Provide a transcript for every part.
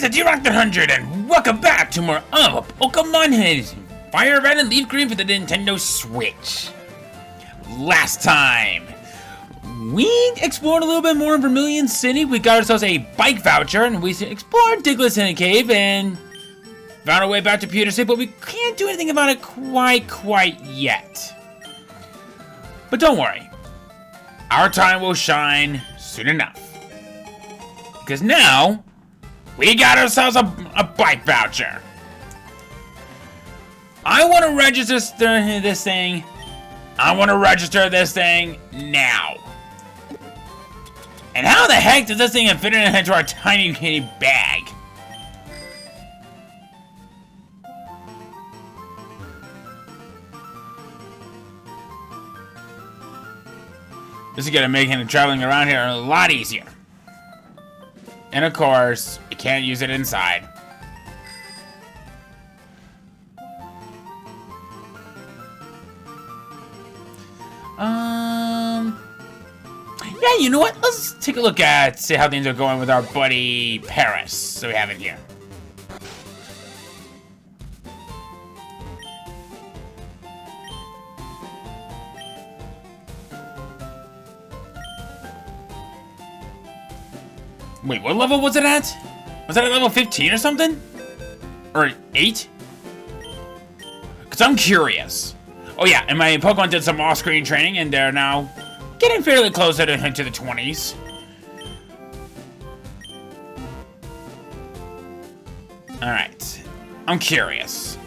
is a D-Rock100 and welcome back to more of Pokemon His FireRed and LeafGreen for the Nintendo Switch. Last time, we explored a little bit more in Vermilion City. We got ourselves a bike voucher and we explored Diglett in a cave and found our way back to Pewter City, but we can't do anything about it quite yet. But don't worry, our time will shine soon enough. Because now, we got ourselves a bike voucher. I want to register this thing. I want to register this thing now. And how the heck does this thing fit into our tiny kitty bag? This is going to make traveling around here a lot easier. And of course, you can't use it inside. Yeah, you know what? Let's take a look at, see how things are going with our buddy Paris. So we have it here. Wait, what level was it at? Was that at level 15 or something? Or 8? Because I'm curious. Oh yeah, and my Pokemon did some off-screen training and they're now getting fairly close to the 20s. Alright. I'm curious.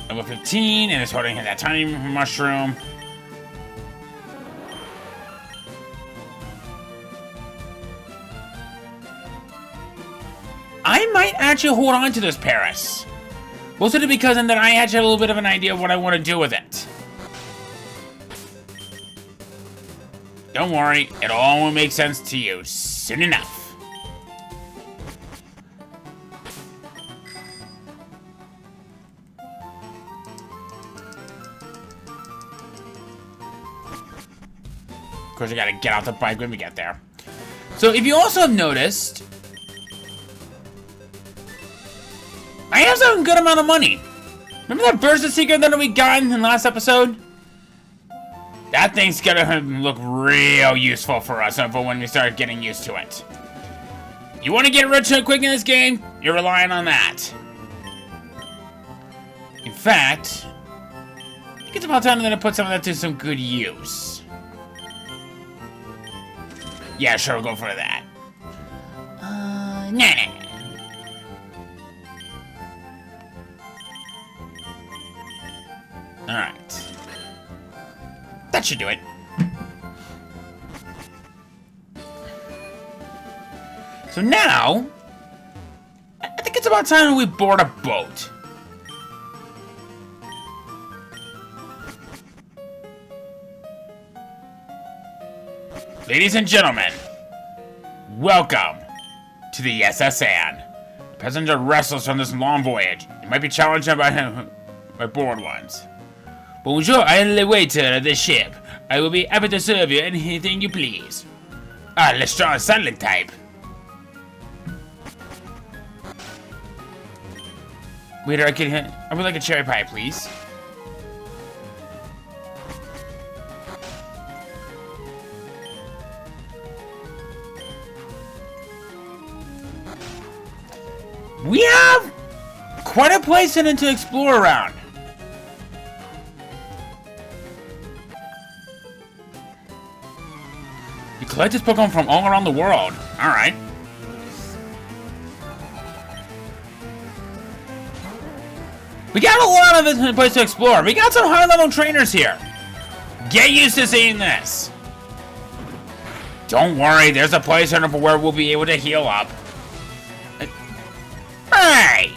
Level 15, and it's holding that tiny mushroom. I might actually hold on to this Paris. Mostly because then I actually have a little bit of an idea of what I want to do with it. Don't worry, it all will make sense to you soon enough. Of course, you gotta get off the bike when we get there. So, if you also have noticed, I have some good amount of money. Remember that burst of secret that we got in the last episode? That thing's gonna look real useful for us for when we start getting used to it. You wanna get rich and quick in this game? You're relying on that. In fact, I think it's about time to put some of that to some good use. Yeah, sure, we'll go for that. Nah. Alright. That should do it. So now, I think it's about time we board a boat. Ladies and gentlemen, welcome to the SSN. Passengers are restless from this long voyage. You might be challenged by bored ones. Bonjour, I am the waiter of this ship. I will be happy to serve you anything you please. Let's draw a silent type. Waiter, I would like a cherry pie, please. We have quite a place to explore around. You collect this Pokemon from all around the world. Alright. We got a lot of this place to explore. We got some high-level trainers here. Get used to seeing this. Don't worry, there's a place where we'll be able to heal up. Hey!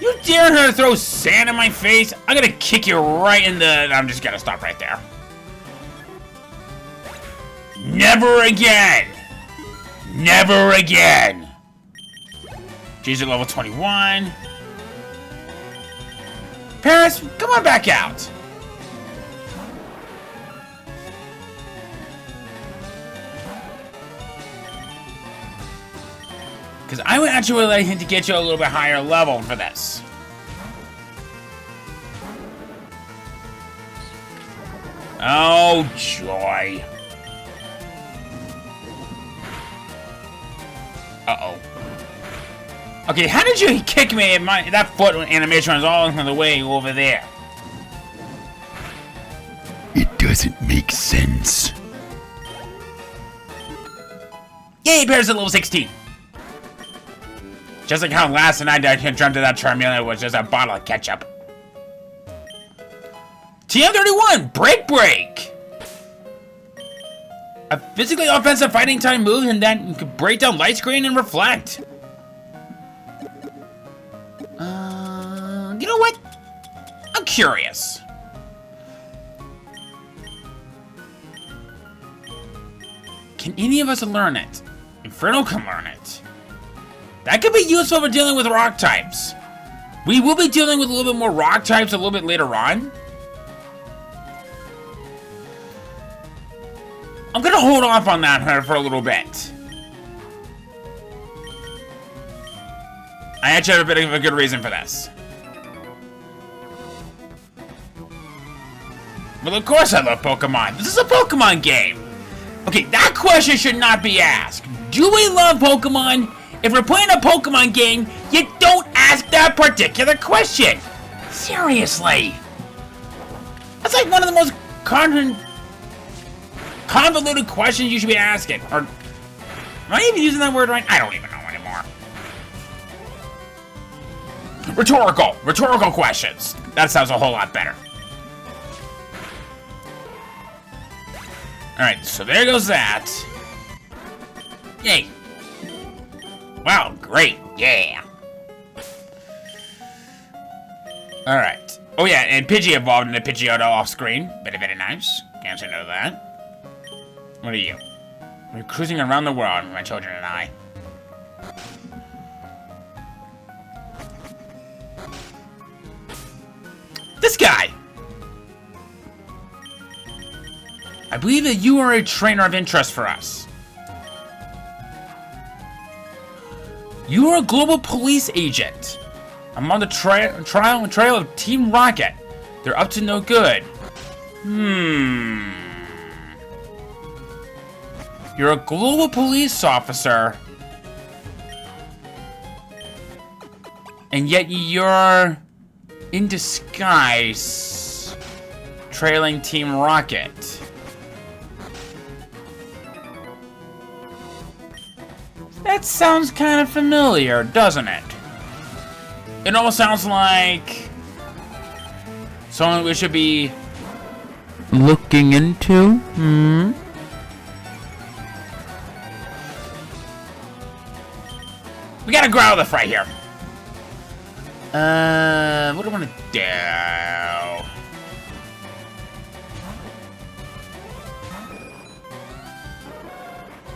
You dare her to throw sand in my face? I'm gonna kick you right in the... I'm just gonna stop right there. Never again! Never again! G's at level 21. Paris, come on back out. Because I would actually like him to get you a little bit higher level for this. Oh, joy. Uh-oh. Okay, how did you kick me? That foot animation was all the way over there. It doesn't make sense. Yay, Bear's at level 16. Just like how last night I jumped to that Charmeleon was just a bottle of ketchup. TM31, Break! A physically offensive fighting time move, and then you can break down light screen and reflect. You know what? I'm curious. Can any of us learn it? Inferno can learn it. That could be useful for dealing with rock types. We will be dealing with a little bit more rock types a little bit later on. I'm gonna hold off on that for a little bit. I actually have a bit of a good reason for this. Well, of course I love Pokemon. This is a Pokemon game. Okay, that question should not be asked. Do we love Pokemon? If we're playing a Pokemon game, you don't ask that particular question. Seriously. That's like one of the most convoluted questions you should be asking. Or, am I even using that word right? I don't even know anymore. Rhetorical questions. That sounds a whole lot better. Alright, so there goes that. Yay. Wow, great, yeah. Alright. Oh yeah, and Pidgey evolved into Pidgeotto off screen. Very nice. Can't you know that? What are you? We're cruising around the world, my children and I. This guy! I believe that you are a trainer of interest for us. You are a global police agent. I'm on the trail of Team Rocket. They're up to no good. You're a global police officer. And yet you're in disguise trailing Team Rocket. That sounds kind of familiar, doesn't it? It almost sounds like someone we should be looking into? We got a Growlithe right here. What do I want to do?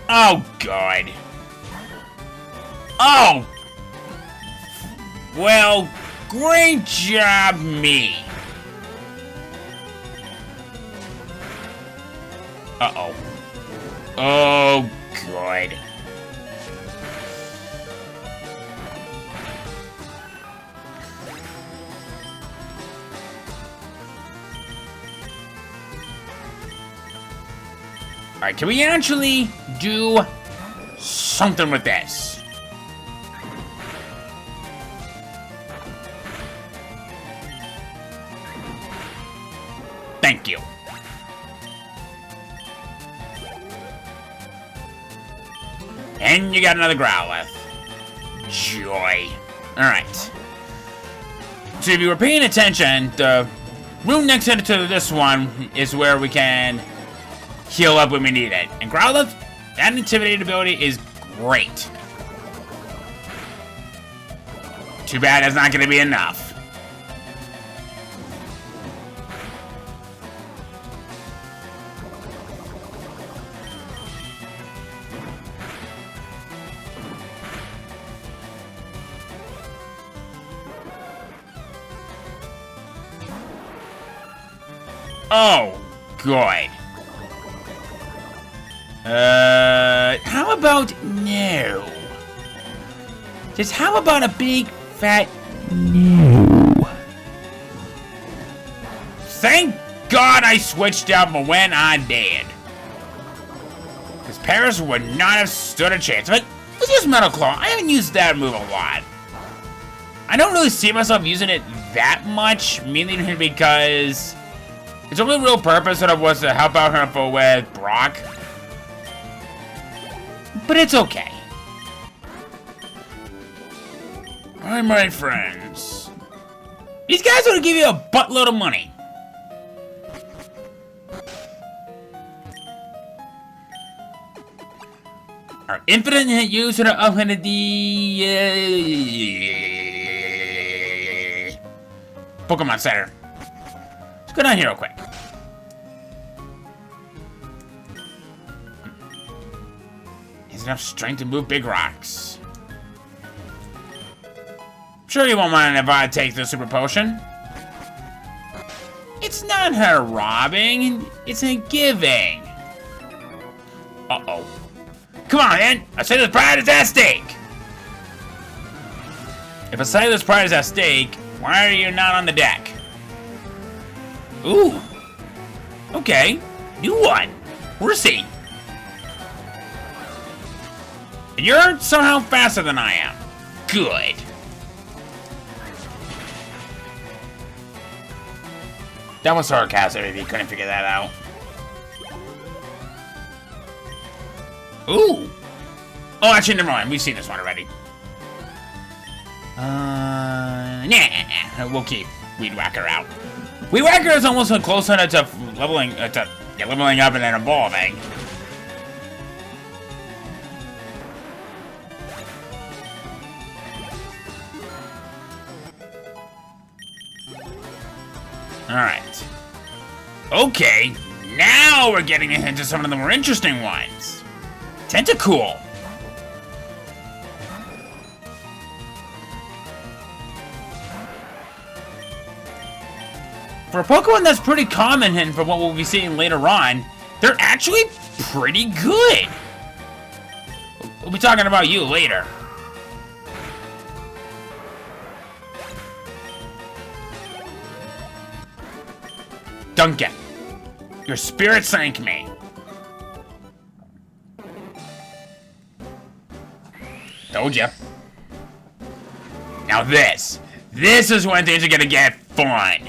Oh, God. Oh! Well, great job, me. Uh-oh. Oh, God. Alright, can we actually do something with this? Thank you. And you got another Growlithe. Joy. Alright. So if you were paying attention, the room next to this one is where we can heal up when we need it. And Growlithe, that Intimidate ability is great. Too bad it's not going to be enough. Oh, good. How about no? Just how about a big, fat No. thank God I switched up when I did. Because Paris would not have stood a chance. But let's use Metal Claw. I haven't used that move a lot. I don't really see myself using it that much, mainly because its only real purpose sort of was to help out her with Brock. But it's okay. Alright, my friends. These guys are gonna give you a buttload of money. Our infinite hit use to the affinity Pokemon Center. Let's go down here real quick. Has enough strength to move big rocks. Sure you won't mind if I take the super potion. It's not her robbing, it's a giving. Uh-oh. Come on, man! A sailor's pride is at stake! If a sailor's pride is at stake, why are you not on the deck? Ooh. Okay. New one. We'll see. You're somehow faster than I am. Good. That was sarcasm if you couldn't figure that out. Ooh. Oh, actually, never mind. We've seen this one already. Nah. We'll keep Weed Whacker out. Weed Whacker is almost closer to leveling up and then evolving. Alright. Okay, now we're getting into some of the more interesting ones. Tentacool. For a Pokemon that's pretty common and for what we'll be seeing later on, they're actually pretty good. We'll be talking about you later. Duncan, your spirit sank me. Told ya. Now this is when things are gonna get fun.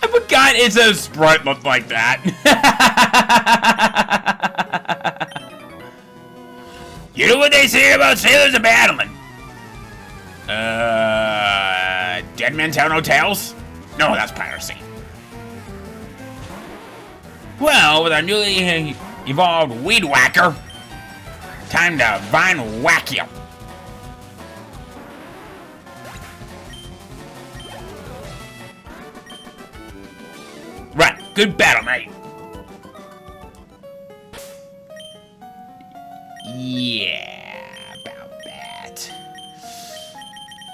I forgot it's a sprite looked like that. You know what they say about sailors and battling? Dead men tell no tales? No, that's piracy. Well, with our newly evolved Weed Whacker, time to Vine Whack you. Right, good battle, mate. Yeah, about that.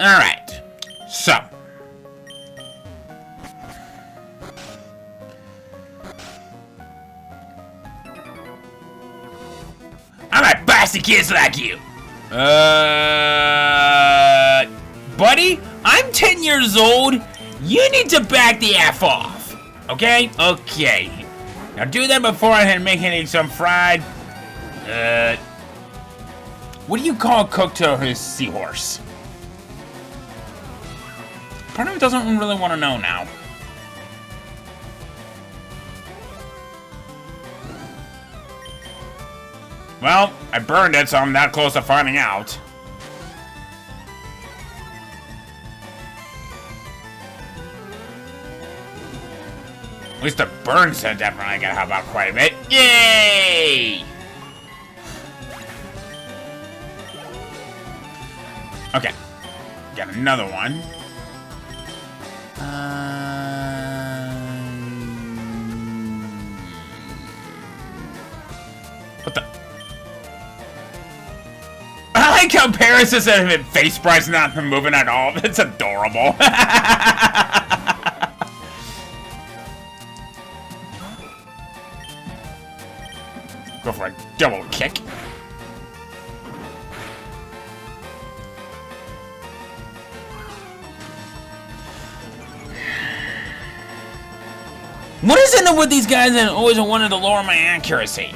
Alright, so. I'm a bossy kids like you. Buddy, I'm 10 years old. You need to back the F off. Okay? Okay. Now do that before I make some fried, what do you call Cocteau his seahorse? Part of me doesn't really want to know now. Well, I burned it, so I'm that close to finding out. At least the burns are definitely gonna help out quite a bit. Yay! Okay, got another one. What the? I like how Paris is at face sprites not moving at all. It's adorable. double kick. What is it with these guys that always wanted to lower my accuracy?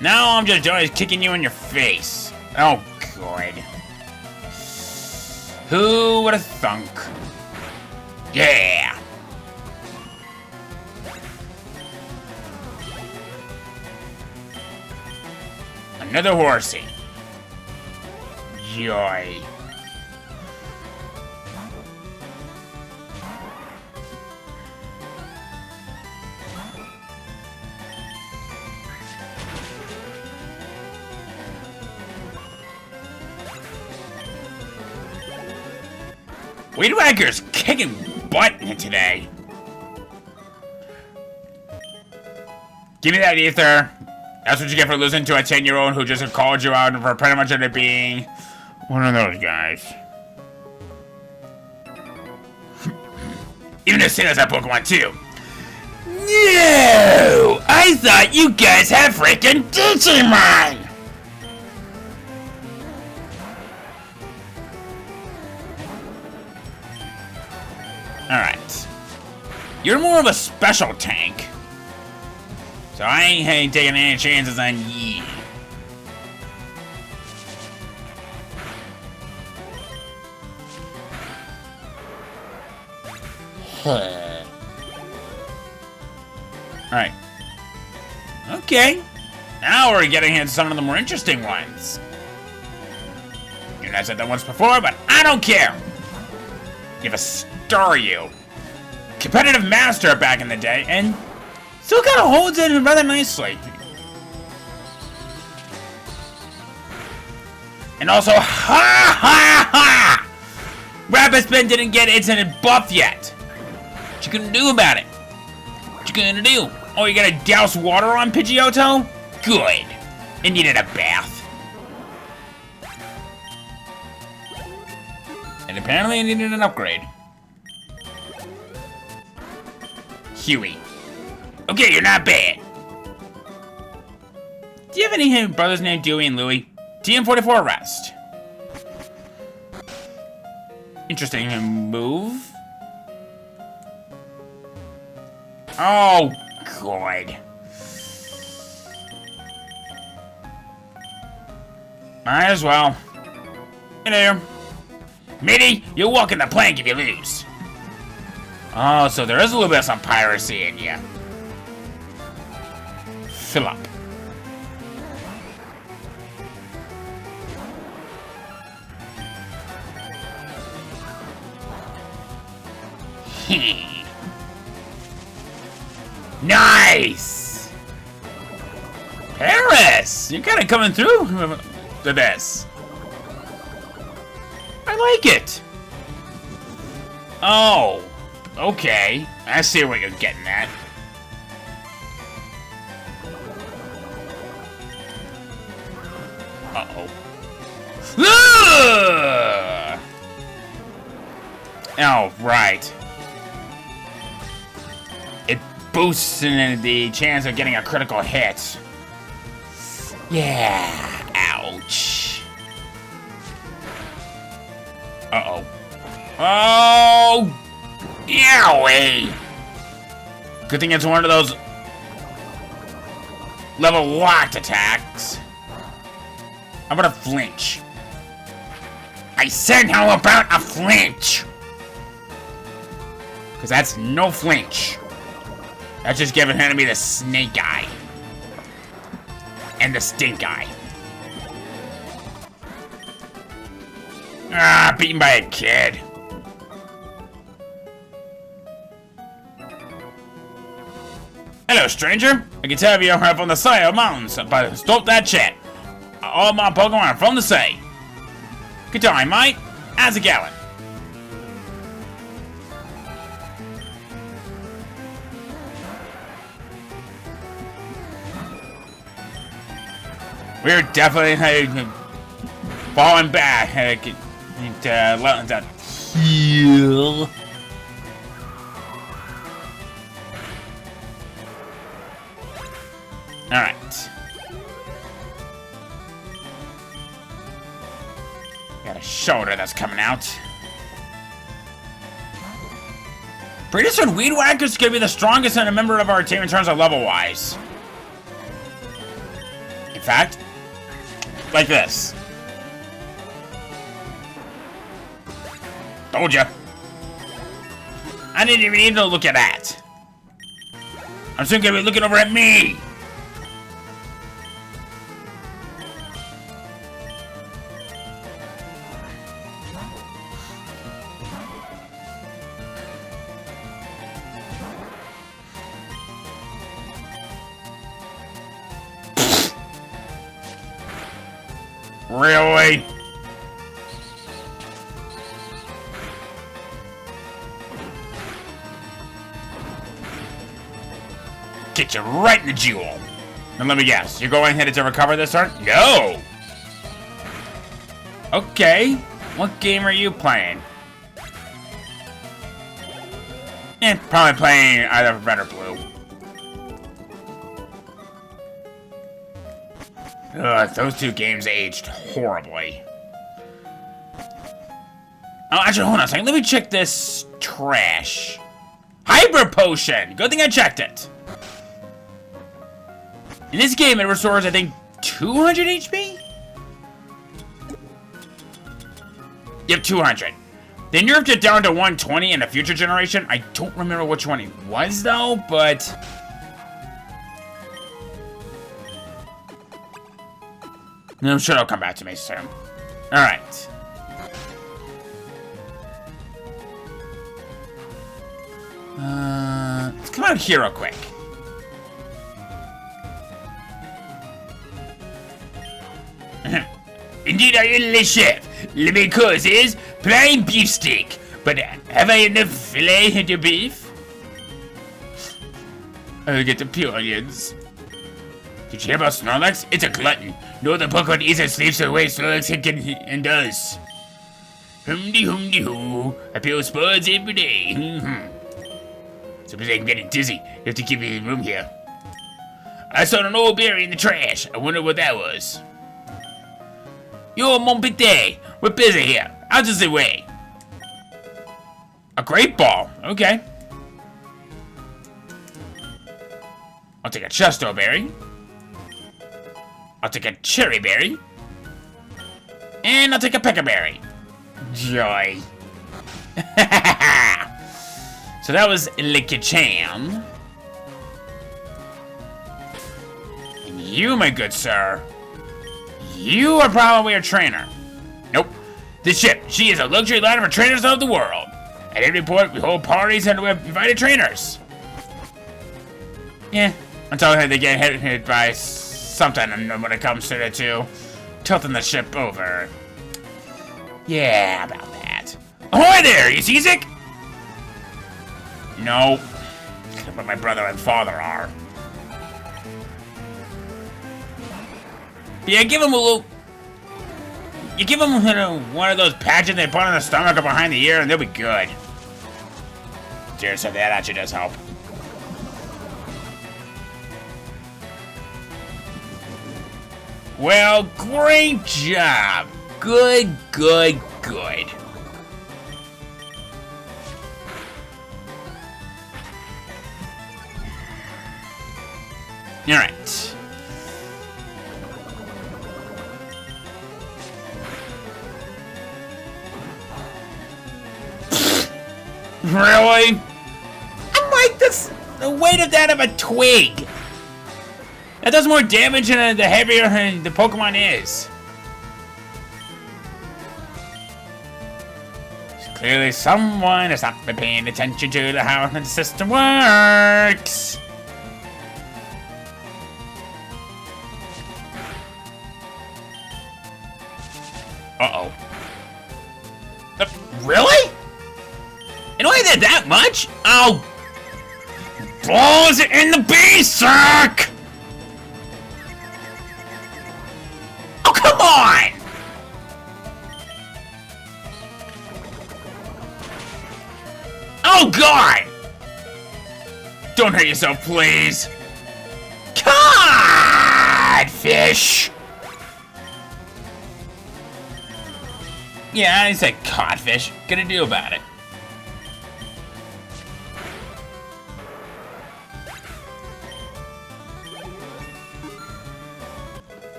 Now I'm just always kicking you in your face. Oh, good. Who would have thunk? Yeah! Another horsey. Joy. Weed Whacker's kicking butt today. Give me that ether. That's what you get for losing to a 10-year-old who just called you out for pretty much it being one of those guys. Even as soon as that Pokemon too. No! I thought you guys had freaking Digimon! Alright. You're more of a special tank. So I ain't taking any chances on ye. Alright. Okay. Now we're getting into some of the more interesting ones. You know, I said that once before, but I don't care. Give a star you. Competitive master back in the day, and still kind of holds it rather nicely. And also, ha ha ha! Rapid Spin didn't get its buff yet. What you gonna do about it? What you gonna do? Oh, you gotta douse water on Pidgeotto? Good. It needed a bath. And apparently it needed an upgrade. Huey. Okay, you're not bad. Do you have any brothers named Dewey and Louie? TM44 rest. Interesting move. Oh, God. Might as well. Hey there. Mitty, you'll walk in the plank if you lose. Oh, so there is a little bit of some piracy in you. Fill up. Nice! Paris! You're kind of coming through to this. I like it. Oh, okay. I see what you're getting at. Uh-oh. Oh, right. It boosts in the chance of getting a critical hit. Yeah. Ouch. Uh-oh. Oh! Yowie! Good thing it's one of those level locked attacks. How about a flinch? I said how about a flinch? Because that's no flinch. That's just giving enemy the snake eye. And the stink eye. Ah, beaten by a kid. Hello, stranger. I can tell you are from the side of mountains, but stop that chat. All my Pokemon are from the sea. Good time, mate. How's it going? We're definitely falling back and letting that heal. Alright. Got a shoulder that's coming out. Pretty soon, Weed Whacker's gonna be the strongest and a member of our team in terms of level-wise. In fact, like this. Told ya. I didn't even need to look at that. I'm soon gonna be looking over at me. Really? Get you right in the jewel. And let me guess, you're going headed to recover this turn? No! Okay. What game are you playing? Probably playing either red or blue. Ugh, those two games aged horribly. Oh, actually, hold on a second. Let me check this trash. Hyper Potion! Good thing I checked it. In this game, it restores, I think, 200 HP? Yep, 200. They nerfed it down to 120 in a future generation. I don't remember which one it was, though, but... I'm sure it'll come back to me soon. Alright. Let's come out here real quick. Indeed, I am the chef. My course is plain beef steak. But have I enough filet into beef? I'll get the pure onions. Did you hear about Snorlax? It's a glutton. No other Pokemon eats and sleeps the way Snorlax can and does. Hoo. I peel spots every day. Suppose I'm getting dizzy. You have to keep me in the room here. I saw an old berry in the trash. I wonder what that was. Yo, mon pité. We're busy here. Out of the way. A great ball. Okay. I'll take a Chesto berry. I'll take a cherry berry. And I'll take a peckerberry. Joy. So that was Lickacham. And you, my good sir, you are probably a trainer. Nope. This ship, she is a luxury liner for trainers of the world. At every port, we hold parties and we have invited trainers. Yeah, until they get hit by something when it comes to the two tilting the ship over. Yeah, about that. Ahoy there, you seasick? No. But my brother and father are. Yeah, give him a little... You give him one of those patches they put on the stomach or behind the ear and they'll be good. Seriously, that actually does help. Well, great job. Good. Alright. Really? I'm like this. The weight of that of a twig. That does more damage than the heavier the Pokemon is. Clearly someone has not been paying attention to how the system works. Uh-oh. Really? It only did that much? Oh. Balls in the beast sack! Oh, come on! Oh, God! Don't hurt yourself, please. Come on! fish. Yeah, I said codfish. Gonna do about it.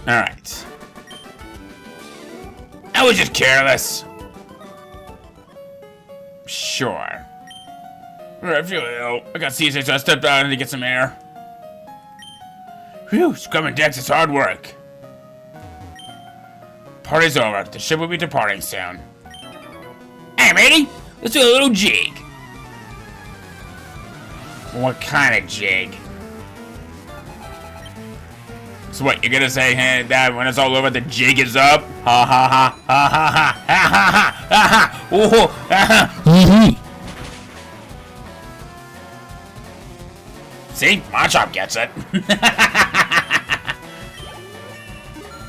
Alright. I was just careless. Sure. I feel ill. I got seasick, so I stepped out to get some air. Phew, scrubbing decks is hard work. Party's over. The ship will be departing soon. Hey, matey! Let's do a little jig. What kind of jig? So what, you're gonna say, hey, Dad, when it's all over, the jig is up? Ha ha ha ha ha ha ha ha ha ha ooh ha ha. See? Machop gets it.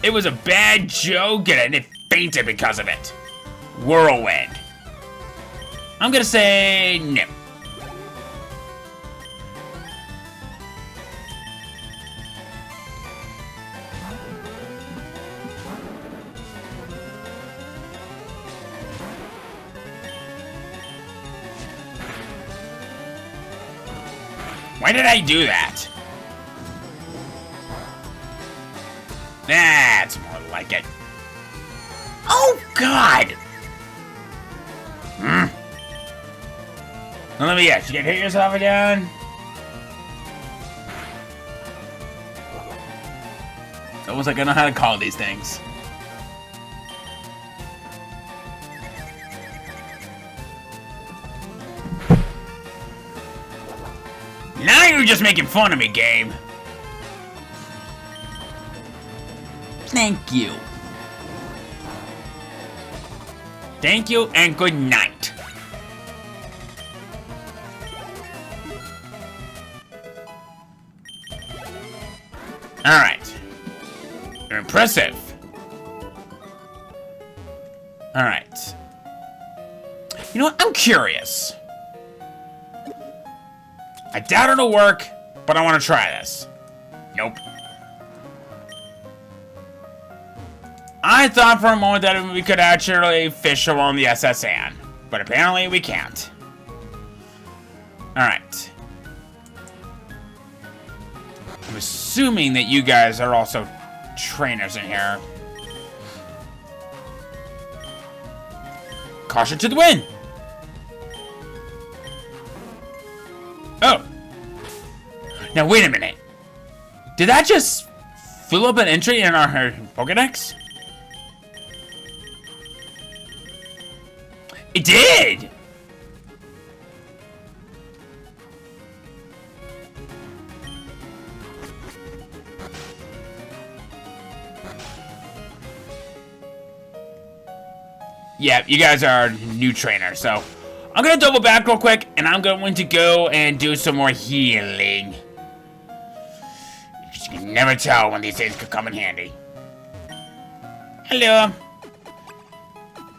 It was a bad joke and it fainted because of it. Whirlwind. I'm gonna say no. Why did I do that? That's more like it. Oh, God! Now let me guess, you can hit yourself again? It's almost like I know how to call these things. Now you're just making fun of me, Gabe. Thank you. Thank you and good night. Alright. You're impressive. Alright. You know what? I'm curious. I doubt it'll work, but I want to try this. Nope. I thought for a moment that we could actually fish along the SS Anne, but apparently we can't. Alright. I'm assuming that you guys are also trainers in here. Caution to the wind! Oh. Now wait a minute. Did that just fill up an entry in our Pokédex? It did! Yeah, you guys are new trainers, so I'm gonna double back real quick, and I'm going to go and do some more healing. You can never tell when these things could come in handy. Hello.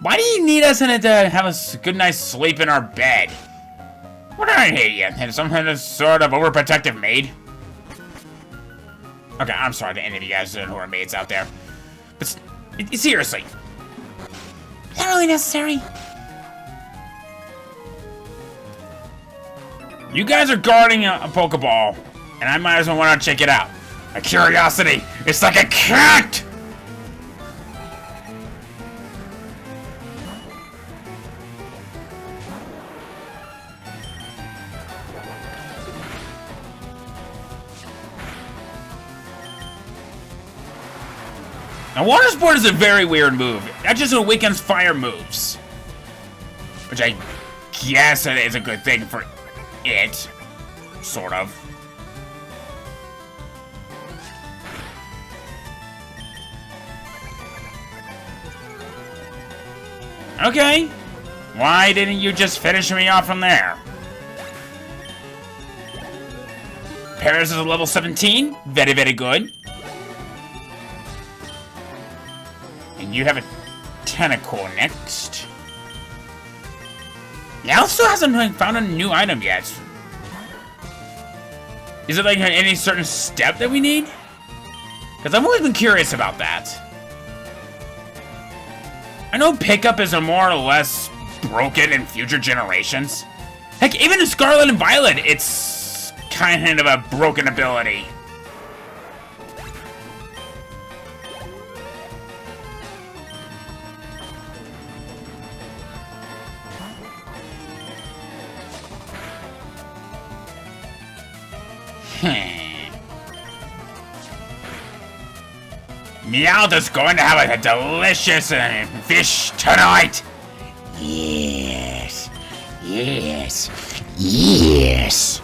Why do you need us in it to have a good night's sleep in our bed? What did I hate you? And some kind of sort of overprotective maid? Okay, I'm sorry to any of you guys who are maids out there. But seriously. Is that really necessary? You guys are guarding a Pokeball, and I might as well want to check it out. My curiosity, it's like a cat! Now, Water Sport is a very weird move. That just awakens fire moves. Which I guess it is a good thing for it. Sort of. Okay. Why didn't you just finish me off from there? Paris is a level 17. Very, very good. And you have a tentacle next. Yell still hasn't found a new item yet. Is it like any certain step that we need? Because I've always been curious about that. I know pickup is a more or less broken in future generations. Heck, even in Scarlet and Violet, it's kind of a broken ability. Meowth is going to have a delicious fish tonight. Yes. Yes. Yes.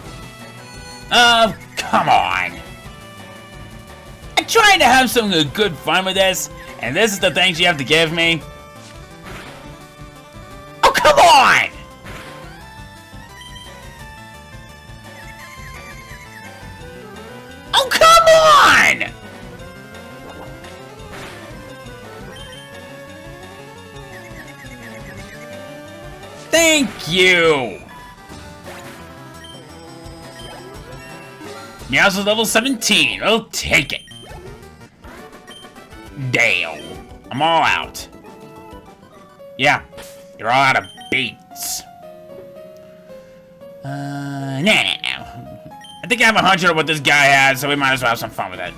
Oh, come on. I'm trying to have some good fun with this, and this is the things you have to give me? Oh, come on! Oh, come on! Thank you! Meowth is level 17. We'll take it. Damn. I'm all out. Yeah, you're all out of beats. No. I think I have a hunch of what this guy has, so we might as well have some fun with it.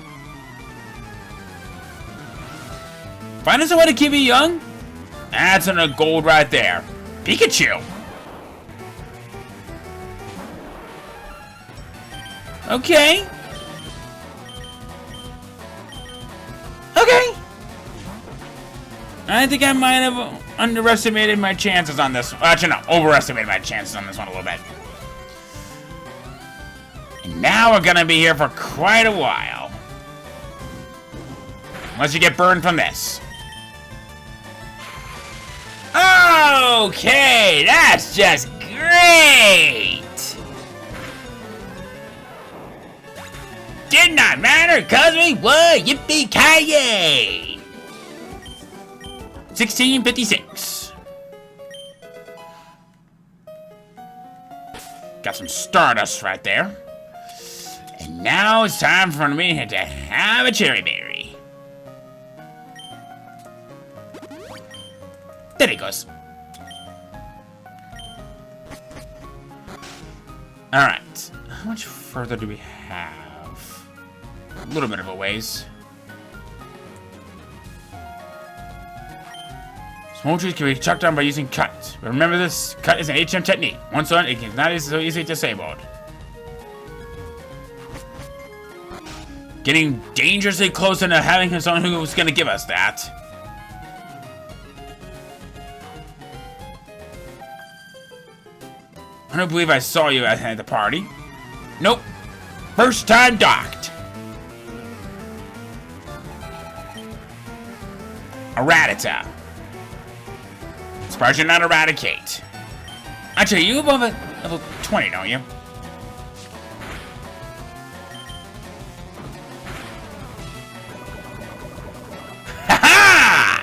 Find us a way to keep you young? That's a gold right there. Pikachu! Okay. Okay. I think I might have underestimated my chances on this. Actually, no, overestimated my chances on this one a little bit. And now we're gonna be here for quite a while. Unless you get burned from this. Okay, that's just great! Did not matter, cause we won! Yippee-ki-yay! 1656. Got some Stardust right there. And now it's time for me to have a cherry berry. There he goes. Alright. How much further do we have? A little bit of a ways. Small trees can be chucked down by using cut. But remember this, cut is an HM technique. Once on, it is not so easily disabled. Getting dangerously close into having someone who was going to give us that. I don't believe I saw you at the party. Nope. First time docked. A Rattata. Surprised you're not Eradicate. Actually, you above a level 20, don't you? Ha-ha!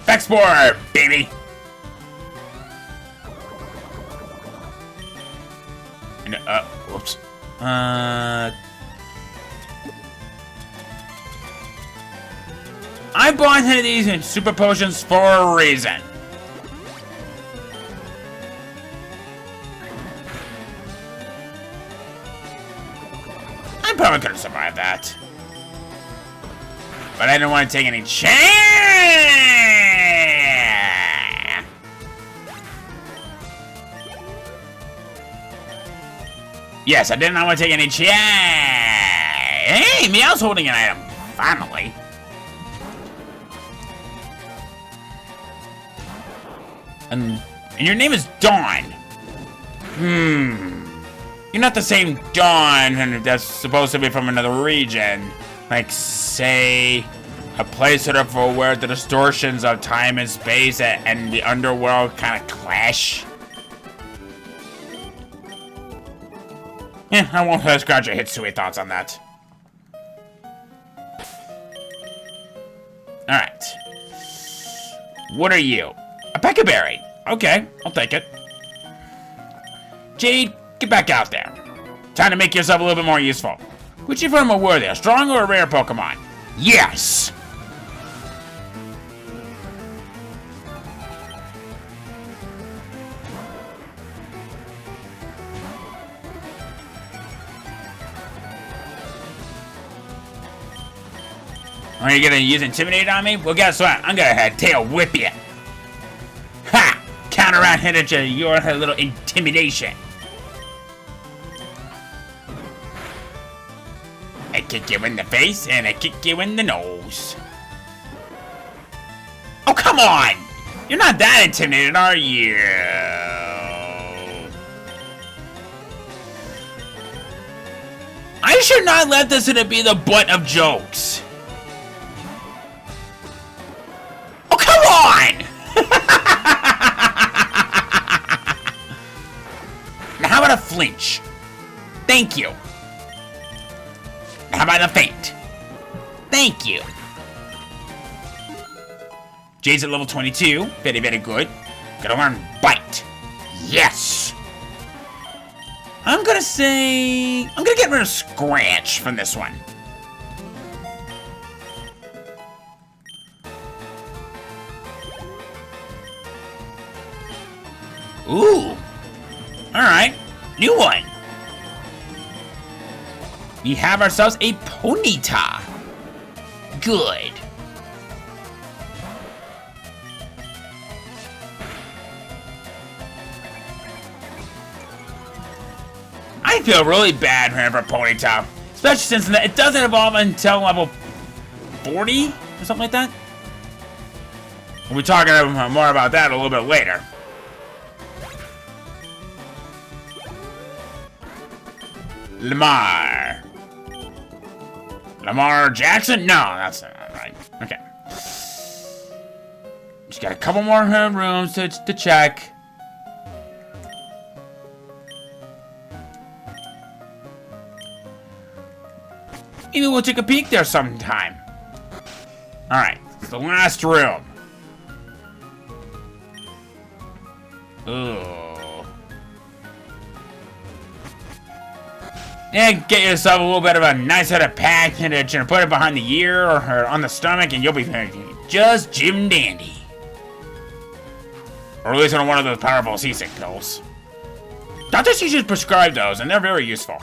Backspore, baby! Whoops. I bought one of these in super potions for a reason. I probably could have survived that. But I didn't want to take any chance. Yes, I did not want to take any chance. Hey, Meow's holding an item. Finally. And your name is Dawn. You're not the same Dawn that's supposed to be from another region. Like, say, a place sort of where the distortions of time and space and the underworld kind of clash. I won't scratch your Hitsui thoughts on that. Alright. What are you? A Peccaberry. Okay, I'll take it. Jade, get back out there. Time to make yourself a little bit more useful. Which of them are worthy, a strong or a rare Pokemon? Yes! Are you gonna use Intimidate on me? Well, guess what? I'm gonna tail whip you. Ha! Counter around hit at your little intimidation. I kick you in the face and I kick you in the nose. Oh, come on! You're not that intimidated, are you? I should not let this be the butt of jokes. Oh, come on! Now, how about a flinch? Thank you. Now, how about a feint? Thank you. Jade's at level 22. Very, very good. Gonna learn Bite. Yes! I'm gonna get rid of Scratch from this one. Ooh. Alright. New one. We have ourselves a Ponyta. Good. I feel really bad for Ponyta, especially since it doesn't evolve until level 40 or something like that. We'll be talking more about that a little bit later. Lamar Jackson? No, that's not right. Okay. Just got a couple more rooms to check. Maybe we'll take a peek there sometime. Alright, it's the last room. Ooh. And get yourself a little bit of a nice head of package and put it behind the ear or on the stomach and you'll be just Jim Dandy. Or at least on one of those powerful seasick pills. Doctors usually prescribe those and they're very useful.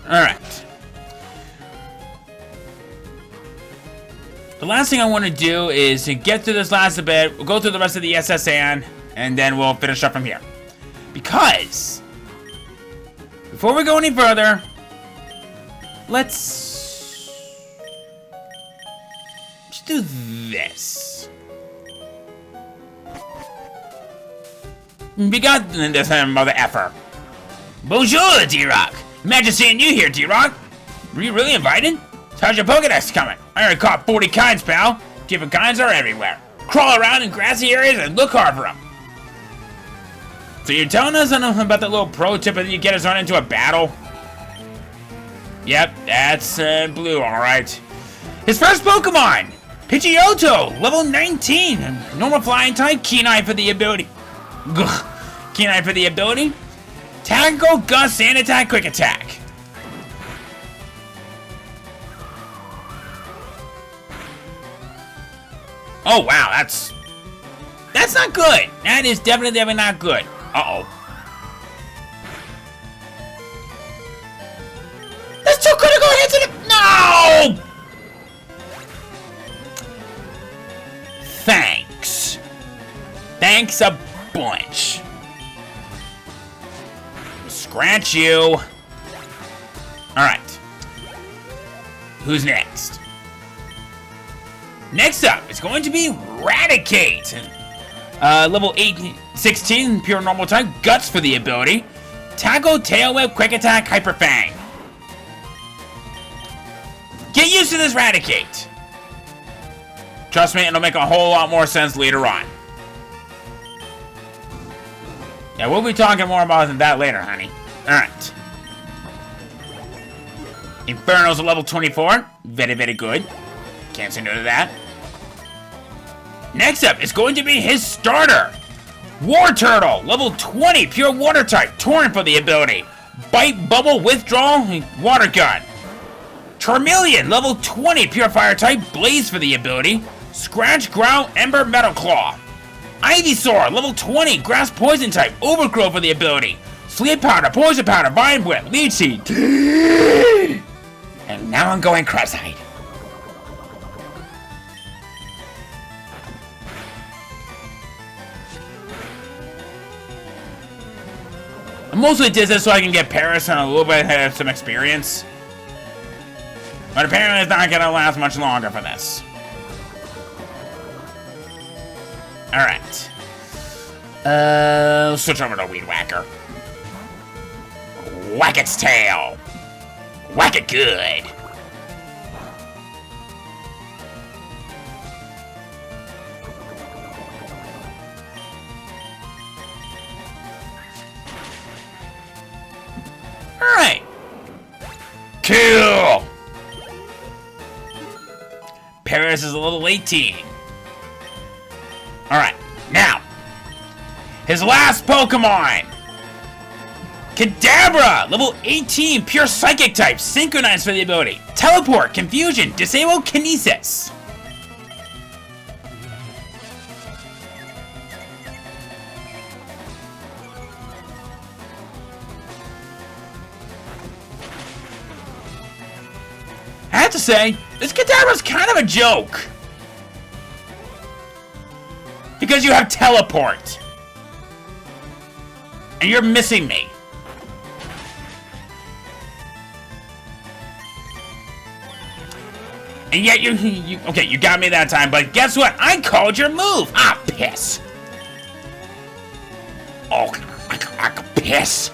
Alright. The last thing I want to do is to get through this last bit, we'll go through the rest of the SSN, and then we'll finish up from here. Because, before we go any further, let's do this. We got this mother effer. Bonjour, D-Rock. Imagine seeing you here, D-Rock. Were you really invited? How's your Pokedex coming? I already caught 40 kinds, pal. Different kinds are everywhere. Crawl around in grassy areas and look hard for them. So you're telling us about that little pro tip that you get us run into a battle? Yep, that's Blue, alright. His first Pokemon! Pidgeotto, level 19. Normal flying type, keen eye for the ability. Keen eye for the ability. Tackle, Gust, Sand Attack, Quick Attack. Oh wow, that's not good. That is definitely not good. Uh-oh. That's two critical hits in it. No! Thanks. Thanks a bunch. Scratch you. Alright. Who's next? Next up, it's going to be Raticate. Level 16, pure normal type, Guts for the ability. Tackle, Tail Whip, Quick Attack, Hyper Fang. Get used to this Raticate. Trust me, it'll make a whole lot more sense later on. Yeah, we'll be talking more about that later, honey. Alright. Inferno's a level 24. Very, very good. Can't say no to that. Next up is going to be his starter. War Turtle, level 20, pure water type, Torrent for the ability. Bite, Bubble, Withdrawal, Water Gun. Charmeleon, level 20, pure fire type, Blaze for the ability. Scratch, Growl, Ember, Metal Claw. Ivysaur, level 20, Grass Poison type, Overgrowth for the ability. Sleep Powder, Poison Powder, Vine Whip, Leech Seed. And now I'm going cross-eyed. I mostly did this so I can get Paris and a little bit of some experience. But apparently it's not gonna last much longer for this. Alright. Switch over to Weed Whacker. Whack its tail. Whack it good. Alright. Kill. Paris is a little 18. Alright, now. His last Pokemon. Kadabra, level 18, pure psychic type, synchronized for the ability. Teleport, confusion, disable kinesis. I have to say, this Kadabra's kind of a joke. Because you have teleport. And you're missing me. And yet okay, you got me that time, but guess what? I called your move. Ah, piss. Oh, piss.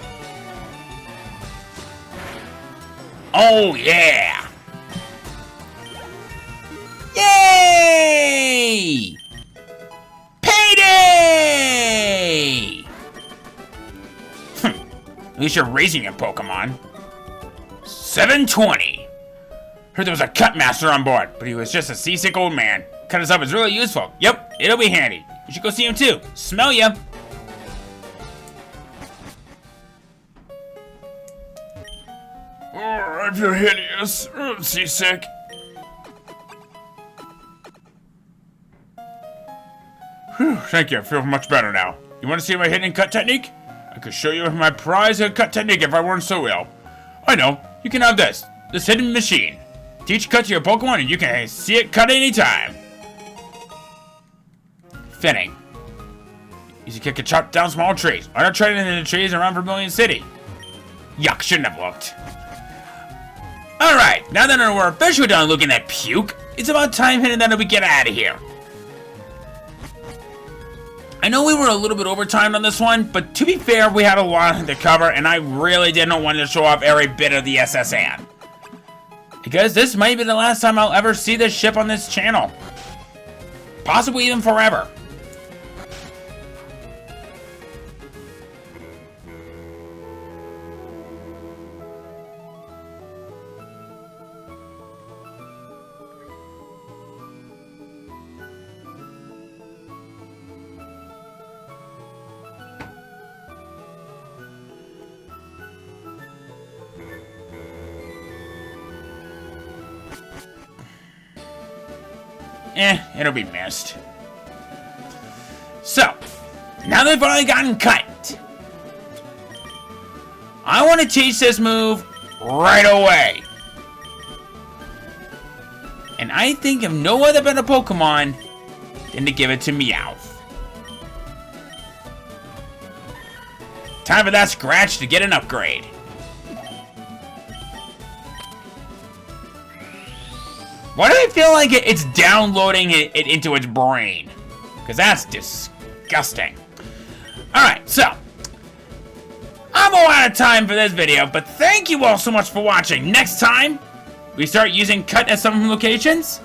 Oh, yeah. Yay! Payday! At least you're raising your Pokemon. 720. Heard there was a cut master on board, but he was just a seasick old man. Cut us up is really useful. Yep, it'll be handy. You should go see him too. Smell ya. Oh, I feel hideous. I'm seasick. Whew, thank you. I feel much better now. You want to see my hidden cut technique? I could show you my prize cut technique if I weren't so ill. I know. You can have this hidden machine. Teach cut to your Pokemon and you can see it cut anytime. Fitting. Easy kick and chop down small trees. Why not try it in the trees around Vermilion City? Yuck, shouldn't have looked. Alright, now that we're officially done looking at puke, it's about time hitting that we get out of here. I know we were a little bit overtimed on this one, but to be fair, we had a lot to cover, and I really didn't want to show off every bit of the SSN. Because this might be the last time I'll ever see this ship on this channel. Possibly even forever. It'll be missed. So, now they've finally gotten cut. I want to teach this move right away. And I think of no other better Pokemon than to give it to Meowth. Time for that Scratch to get an upgrade. Why do I feel like it's downloading it into its brain? Because that's disgusting. Alright, so. I'm all out of time for this video, but thank you all so much for watching. Next time, we start using cut at some locations.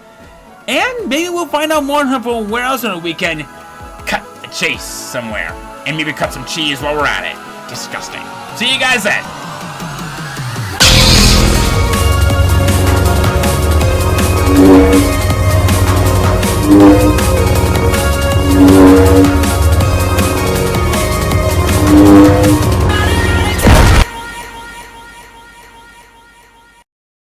And maybe we'll find out more info where else we can cut a chase somewhere. And maybe cut some cheese while we're at it. Disgusting. See you guys then.